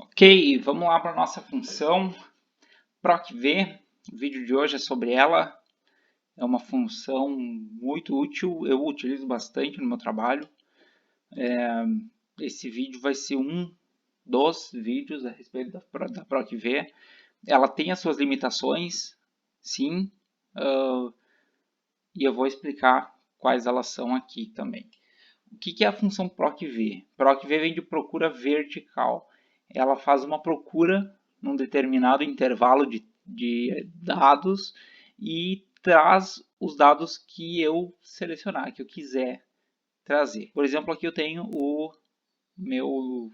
Ok, vamos lá para a nossa função procv. O vídeo de hoje é sobre ela. É uma função muito útil, eu utilizo bastante no meu trabalho. Esse vídeo vai ser um dos vídeos a respeito da procv. Ela tem as suas limitações, sim, e eu vou explicar quais elas são aqui também. O que é a função procv? Procv vem de procura vertical. Ela faz uma procura num determinado intervalo de dados e traz os dados que eu selecionar, que eu quiser trazer. Por exemplo, aqui eu tenho o meu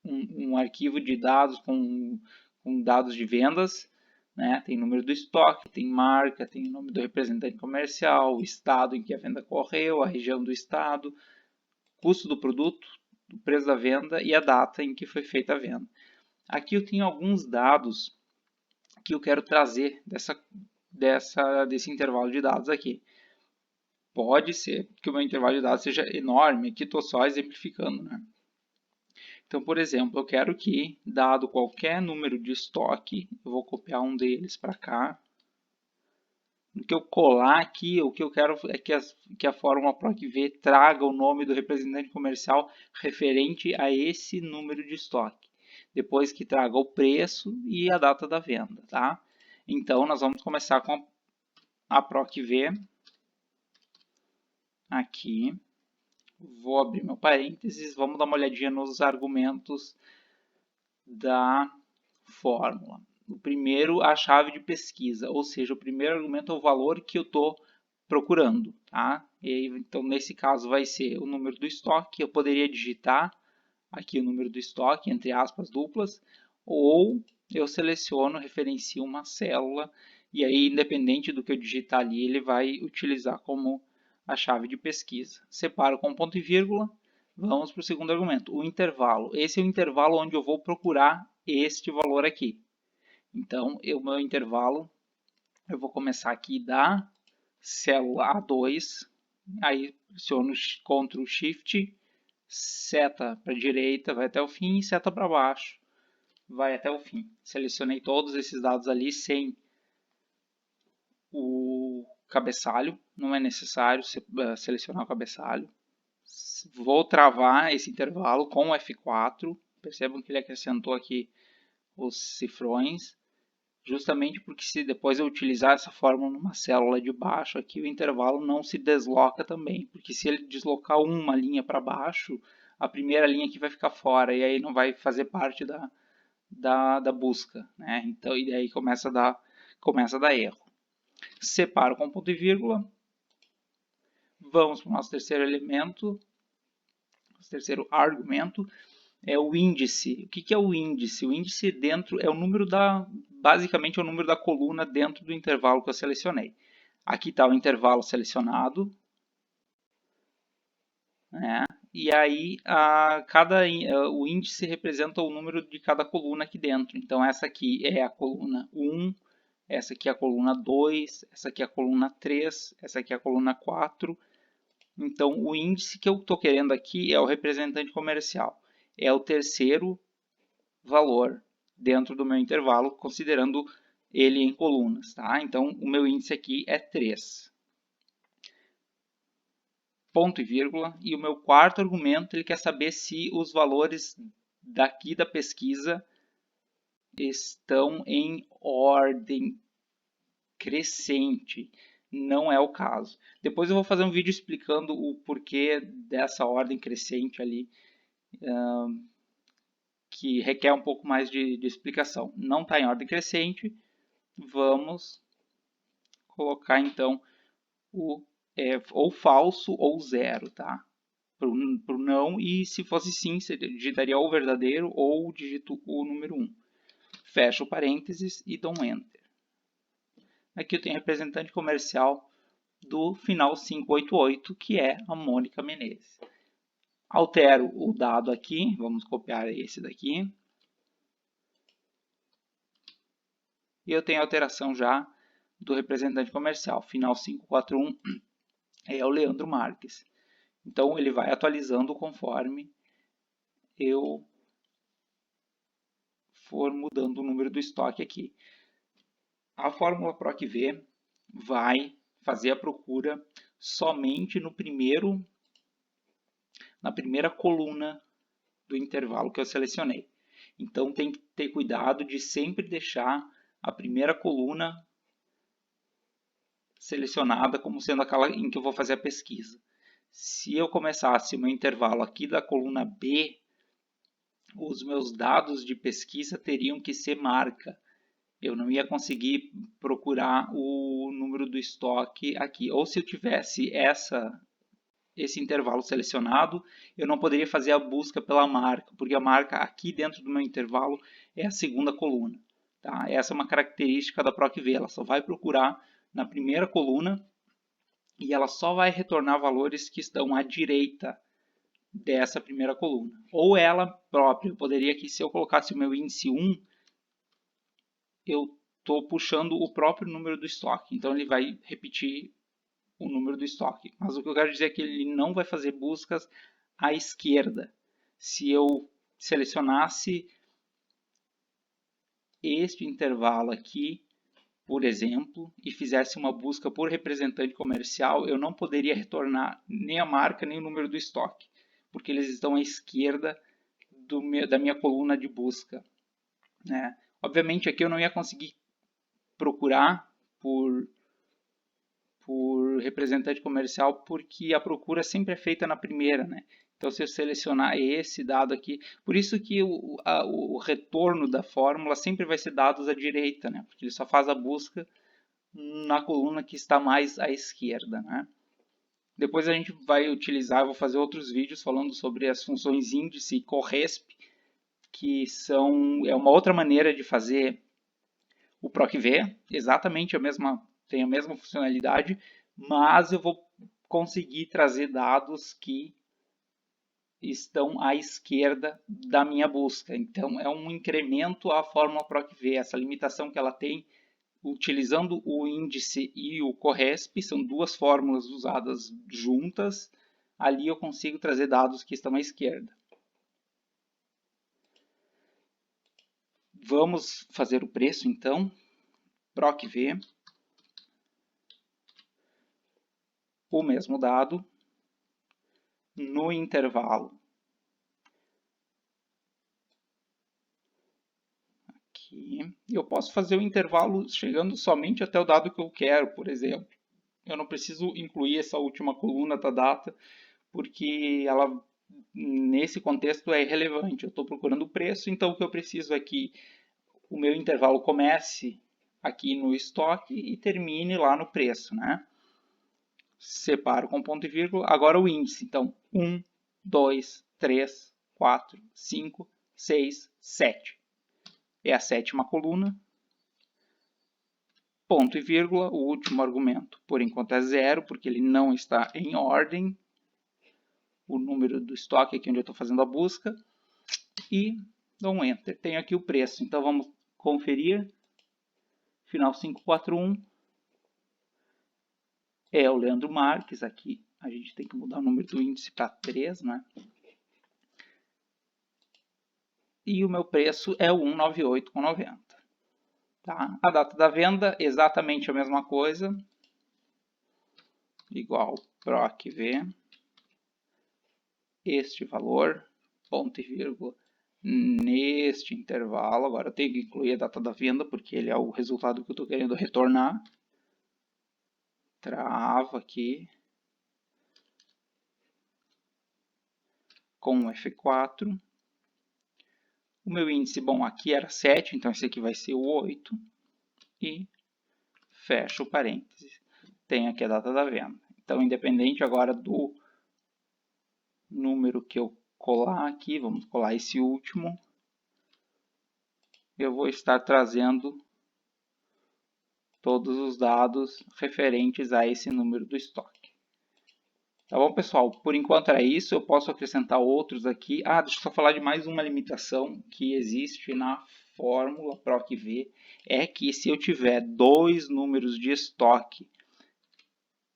um arquivo de dados com dados de vendas, né? Tem número do estoque, tem marca, tem o nome do representante comercial, o estado em que a venda ocorreu, a região do estado, custo do produto, o preço da venda e a data em que foi feita a venda. Aqui eu tenho alguns dados que eu quero trazer desse intervalo de dados aqui. Pode ser que o meu intervalo de dados seja enorme, aqui estou só exemplificando, né? Então, por exemplo, eu quero que, dado qualquer número de estoque, eu vou copiar um deles para cá. No que eu colar aqui, o que eu quero é que a fórmula procv traga o nome do representante comercial referente a esse número de estoque. Depois que traga o preço e a data da venda, tá? Então, nós vamos começar com a procv aqui. Vou abrir meu parênteses, vamos dar uma olhadinha nos argumentos da fórmula. O primeiro, a chave de pesquisa, ou seja, o primeiro argumento é o valor que eu estou procurando. Tá? Então, nesse caso, vai ser o número do estoque. Eu poderia digitar aqui o número do estoque, entre aspas duplas, ou eu seleciono, referencio uma célula, e aí, independente do que eu digitar ali, ele vai utilizar como a chave de pesquisa. Separo com ponto e vírgula. Vamos para o segundo argumento, o intervalo. Esse é o intervalo onde eu vou procurar este valor aqui. Então, o meu intervalo, eu vou começar aqui da célula A2, aí pressiono Ctrl Shift, seta para a direita, vai até o fim, e seta para baixo, vai até o fim. Selecionei todos esses dados ali sem o cabeçalho, não é necessário selecionar o cabeçalho. Vou travar esse intervalo com o F4, percebam que ele acrescentou aqui os cifrões, justamente porque se depois eu utilizar essa fórmula numa célula de baixo aqui, o intervalo não se desloca também, porque se ele deslocar uma linha para baixo, a primeira linha aqui vai ficar fora e aí não vai fazer parte da busca, né? Então, e aí começa a dar erro. Separo com ponto e vírgula. Vamos para o nosso terceiro elemento, nosso terceiro argumento, é o índice. O que é o índice? O índice dentro é o número basicamente é o número da coluna dentro do intervalo que eu selecionei. Aqui está o intervalo selecionado, né? E aí o índice representa o número de cada coluna aqui dentro. Então essa aqui é a coluna 1, essa aqui é a coluna 2, essa aqui é a coluna 3, essa aqui é a coluna 4. Então o índice que eu estou querendo aqui é o representante comercial. É o terceiro valor dentro do meu intervalo, considerando ele em colunas. Tá? Então, o meu índice aqui é 3. Ponto e vírgula. E o meu quarto argumento, ele quer saber se os valores daqui da pesquisa estão em ordem crescente. Não é o caso. Depois eu vou fazer um vídeo explicando o porquê dessa ordem crescente ali, que requer um pouco mais de explicação. Não está em ordem crescente, vamos colocar então ou falso ou zero, tá? Para o não, e se fosse sim, você digitaria ou verdadeiro ou digito o número 1. Fecho parênteses e dou um Enter. Aqui eu tenho representante comercial do final 588, que é a Mônica Menezes. Altero o dado aqui, vamos copiar esse daqui. E eu tenho a alteração já do representante comercial. Final 541 é o Leandro Marques. Então, ele vai atualizando conforme eu for mudando o número do estoque aqui. A fórmula PROC-V vai fazer a procura somente na primeira coluna do intervalo que eu selecionei. Então tem que ter cuidado de sempre deixar a primeira coluna selecionada como sendo aquela em que eu vou fazer a pesquisa. Se eu começasse o meu intervalo aqui da coluna B, os meus dados de pesquisa teriam que ser marca. Eu não ia conseguir procurar o número do estoque aqui. Ou se eu tivesse esse intervalo selecionado, eu não poderia fazer a busca pela marca, porque a marca aqui dentro do meu intervalo é a segunda coluna. Tá? Essa é uma característica da PROC-V, ela só vai procurar na primeira coluna e ela só vai retornar valores que estão à direita dessa primeira coluna. Ou ela própria, eu poderia aqui, se eu colocasse o meu índice 1, eu estou puxando o próprio número do estoque, então ele vai repetir o número do estoque. Mas o que eu quero dizer é que ele não vai fazer buscas à esquerda. Se eu selecionasse este intervalo aqui, por exemplo, e fizesse uma busca por representante comercial, eu não poderia retornar nem a marca nem o número do estoque, porque eles estão à esquerda da minha coluna de busca. Né? Obviamente aqui eu não ia conseguir procurar por representante comercial, porque a procura sempre é feita na primeira, né? Então, se eu selecionar esse dado aqui, por isso que o retorno da fórmula sempre vai ser dados à direita, né? Porque ele só faz a busca na coluna que está mais à esquerda, né? Depois a gente vai utilizar, vou fazer outros vídeos falando sobre as funções índice e corresp, que é uma outra maneira de fazer o PROC-V, exatamente tem a mesma funcionalidade, mas eu vou conseguir trazer dados que estão à esquerda da minha busca. Então, é um incremento à fórmula PROC-V. Essa limitação que ela tem, utilizando o índice e o corresp, são duas fórmulas usadas juntas. Ali eu consigo trazer dados que estão à esquerda. Vamos fazer o preço, então. PROC-V. O mesmo dado no intervalo. Aqui. Eu posso fazer o intervalo chegando somente até o dado que eu quero, por exemplo. Eu não preciso incluir essa última coluna da data, porque ela, nesse contexto, é irrelevante. Eu estou procurando o preço, então o que eu preciso é que o meu intervalo comece aqui no estoque e termine lá no preço, né? Separo com ponto e vírgula. Agora o índice. Então, 1, 2, 3, 4, 5, 6, 7. É a sétima coluna. Ponto e vírgula, o último argumento, por enquanto é 0, porque ele não está em ordem. O número do estoque aqui onde eu estou fazendo a busca. E dou um Enter. Tenho aqui o preço. Então, vamos conferir. Final 541. É o Leandro Marques, aqui a gente tem que mudar o número do índice para 3, né? E o meu preço é o 198,90. Tá? A data da venda, exatamente a mesma coisa, igual PROC-V, este valor, ponto e vírgula, neste intervalo. Agora eu tenho que incluir a data da venda, porque ele é o resultado que eu estou querendo retornar. Trava aqui. Com o F4. O meu índice, bom, aqui era 7, então esse aqui vai ser o 8. E fecho o parênteses. Tem aqui a data da venda. Então, independente agora do número que eu colar aqui, vamos colar esse último, eu vou estar trazendo todos os dados referentes a esse número do estoque. Tá bom, pessoal? Por enquanto era isso. Eu posso acrescentar outros aqui. Deixa eu só falar de mais uma limitação que existe na fórmula PROC-V. É que se eu tiver dois números de estoque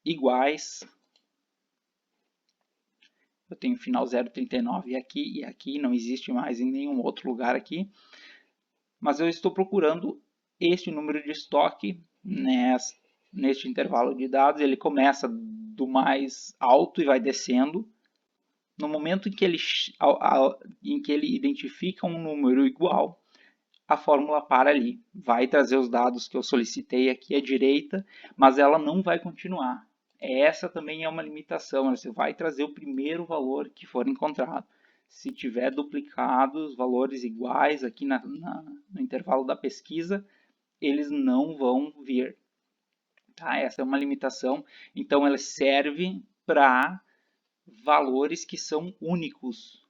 iguais, eu tenho final 0,39 aqui e aqui, não existe mais em nenhum outro lugar aqui. mas eu estou procurando este número de estoque neste intervalo de dados. Ele começa do mais alto e vai descendo. No momento em que ele identifica um número igual, a fórmula para ali. Vai trazer os dados que eu solicitei aqui à direita, mas ela não vai continuar. Essa também é uma limitação. Você vai trazer o primeiro valor que for encontrado. Se tiver duplicados, valores iguais aqui no intervalo da pesquisa, eles não vão vir. Tá? Essa é uma limitação. Então, ela serve para valores que são únicos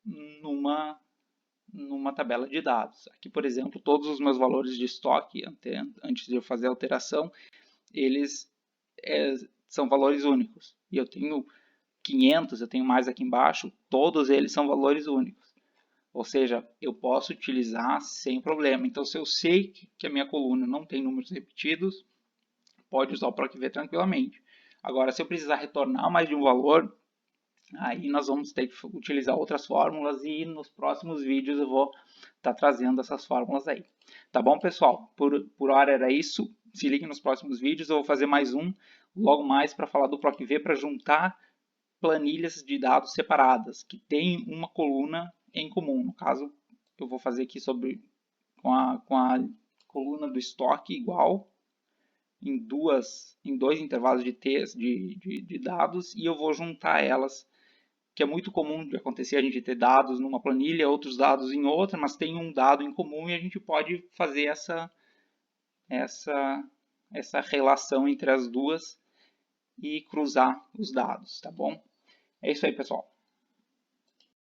numa tabela de dados. Aqui, por exemplo, todos os meus valores de estoque, antes de eu fazer a alteração, eles são valores únicos. E eu tenho 500, eu tenho mais aqui embaixo, todos eles são valores únicos. Ou seja, eu posso utilizar sem problema. Então, se eu sei que a minha coluna não tem números repetidos, pode usar o PROC-V tranquilamente. Agora, se eu precisar retornar mais de um valor, aí nós vamos ter que utilizar outras fórmulas e nos próximos vídeos eu vou estar trazendo essas fórmulas aí. Tá bom, pessoal? Por hora era isso. Se ligue nos próximos vídeos, eu vou fazer mais um logo mais para falar do PROC-V para juntar planilhas de dados separadas, que tem uma coluna em comum. No caso, eu vou fazer aqui com a coluna do estoque igual, em dois intervalos de dados, e eu vou juntar elas, que é muito comum de acontecer a gente ter dados numa planilha, outros dados em outra, mas tem um dado em comum e a gente pode fazer essa relação entre as duas e cruzar os dados, tá bom? É isso aí, pessoal.